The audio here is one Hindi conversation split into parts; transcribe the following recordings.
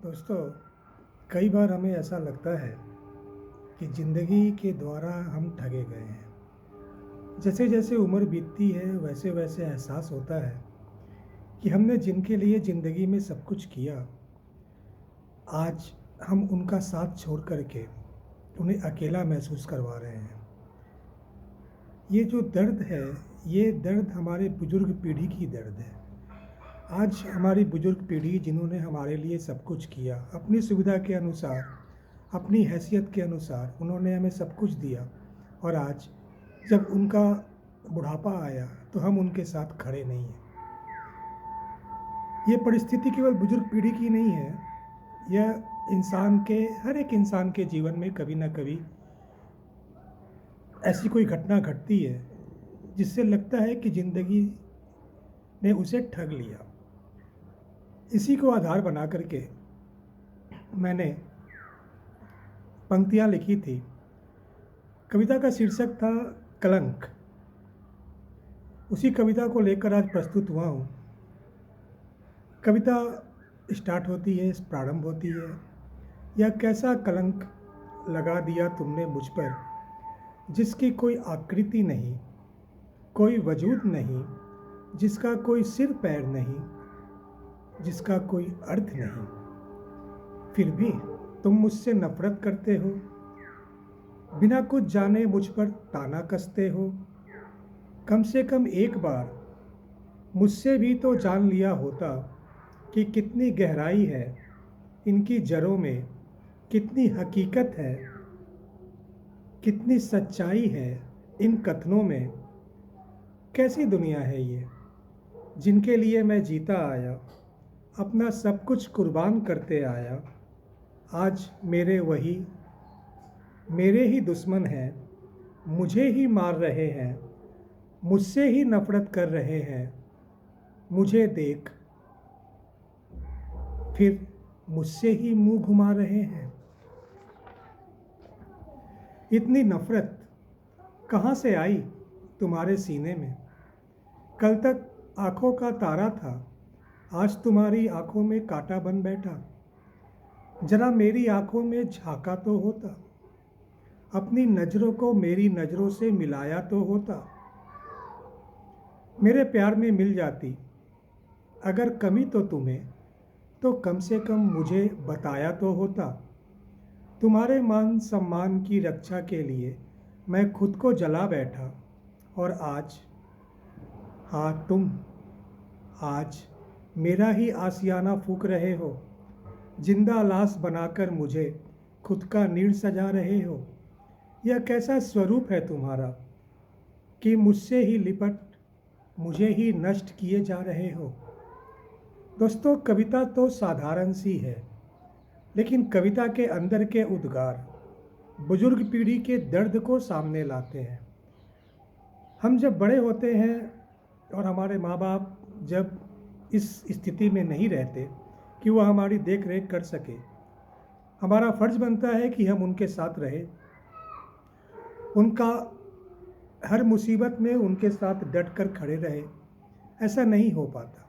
दोस्तों, कई बार हमें ऐसा लगता है कि ज़िंदगी के द्वारा हम ठगे गए हैं। जैसे जैसे उम्र बीतती है वैसे वैसे एहसास होता है कि हमने जिनके लिए ज़िंदगी में सब कुछ किया, आज हम उनका साथ छोड़ कर के उन्हें अकेला महसूस करवा रहे हैं। ये जो दर्द है, ये दर्द हमारे बुज़ुर्ग पीढ़ी की दर्द है। आज हमारी बुजुर्ग पीढ़ी जिन्होंने हमारे लिए सब कुछ किया, अपनी सुविधा के अनुसार, अपनी हैसियत के अनुसार उन्होंने हमें सब कुछ दिया, और आज जब उनका बुढ़ापा आया तो हम उनके साथ खड़े नहीं हैं। ये परिस्थिति केवल बुजुर्ग पीढ़ी की नहीं है, यह हर एक इंसान के जीवन में कभी ना कभी ऐसी कोई घटना घटती है जिससे लगता है कि ज़िंदगी ने उसे ठग लिया। इसी को आधार बना करके मैंने पंक्तियाँ लिखी थी। कविता का शीर्षक था कलंक। उसी कविता को लेकर आज प्रस्तुत हुआ हूँ। कविता स्टार्ट होती है, प्रारंभ होती है, यह कैसा कलंक लगा दिया तुमने मुझ पर, जिसकी कोई आकृति नहीं, कोई वजूद नहीं, जिसका कोई सिर पैर नहीं, जिसका कोई अर्थ नहीं। फिर भी तुम मुझसे नफरत करते हो, बिना कुछ जाने मुझ पर ताना कसते हो। कम से कम एक बार मुझसे भी तो जान लिया होता कि कितनी गहराई है इनकी जड़ों में, कितनी हकीकत है, कितनी सच्चाई है इन कथनों में। कैसी दुनिया है ये जिनके लिए मैं जीता आया, अपना सब कुछ कुर्बान करते आया। आज मेरे ही दुश्मन हैं, मुझे ही मार रहे हैं, मुझसे ही नफरत कर रहे हैं। मुझे देख फिर मुझसे ही मुंह घुमा रहे हैं। इतनी नफरत कहाँ से आई तुम्हारे सीने में? कल तक आँखों का तारा था, आज तुम्हारी आँखों में कांटा बन बैठा। जरा मेरी आँखों में झांका तो होता, अपनी नज़रों को मेरी नज़रों से मिलाया तो होता। मेरे प्यार में मिल जाती अगर कमी तो तुम्हें, तो कम से कम मुझे बताया तो होता। तुम्हारे मान सम्मान की रक्षा के लिए मैं खुद को जला बैठा, और आज हाँ तुम आज मेरा ही आशियाना फूंक रहे हो। जिंदा लाश बनाकर मुझे खुद का नीड़ सजा रहे हो। यह कैसा स्वरूप है तुम्हारा कि मुझसे ही लिपट मुझे ही नष्ट किए जा रहे हो। दोस्तों, कविता तो साधारण सी है, लेकिन कविता के अंदर के उद्गार बुजुर्ग पीढ़ी के दर्द को सामने लाते हैं। हम जब बड़े होते हैं और हमारे माँ बाप जब इस स्थिति में नहीं रहते कि वह हमारी देख रेख कर सके, हमारा फ़र्ज़ बनता है कि हम उनके साथ रहें, उनका हर मुसीबत में उनके साथ डट कर खड़े रहें। ऐसा नहीं हो पाता।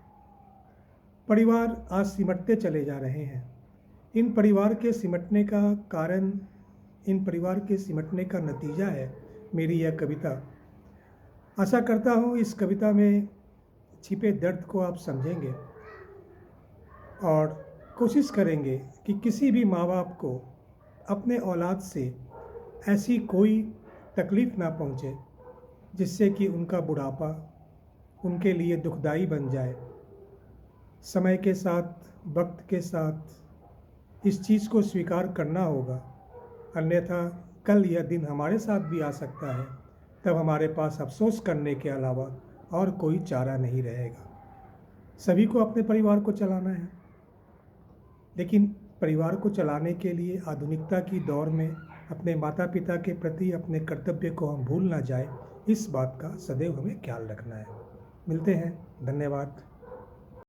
परिवार आज सिमटते चले जा रहे हैं। इन परिवार के सिमटने का कारण, इन परिवार के सिमटने का नतीजा है मेरी यह कविता। आशा करता हूँ इस कविता में छिपे दर्द को आप समझेंगे और कोशिश करेंगे कि किसी भी माँ बाप को अपने औलाद से ऐसी कोई तकलीफ़ ना पहुँचे जिससे कि उनका बुढ़ापा उनके लिए दुखदाई बन जाए। समय के साथ, वक्त के साथ इस चीज़ को स्वीकार करना होगा, अन्यथा कल यह दिन हमारे साथ भी आ सकता है। तब हमारे पास अफसोस करने के अलावा और कोई चारा नहीं रहेगा। सभी को अपने परिवार को चलाना है, लेकिन परिवार को चलाने के लिए आधुनिकता की दौर में अपने माता पिता के प्रति अपने कर्तव्य को हम भूल ना जाए, इस बात का सदैव हमें ख्याल रखना है। मिलते हैं। धन्यवाद।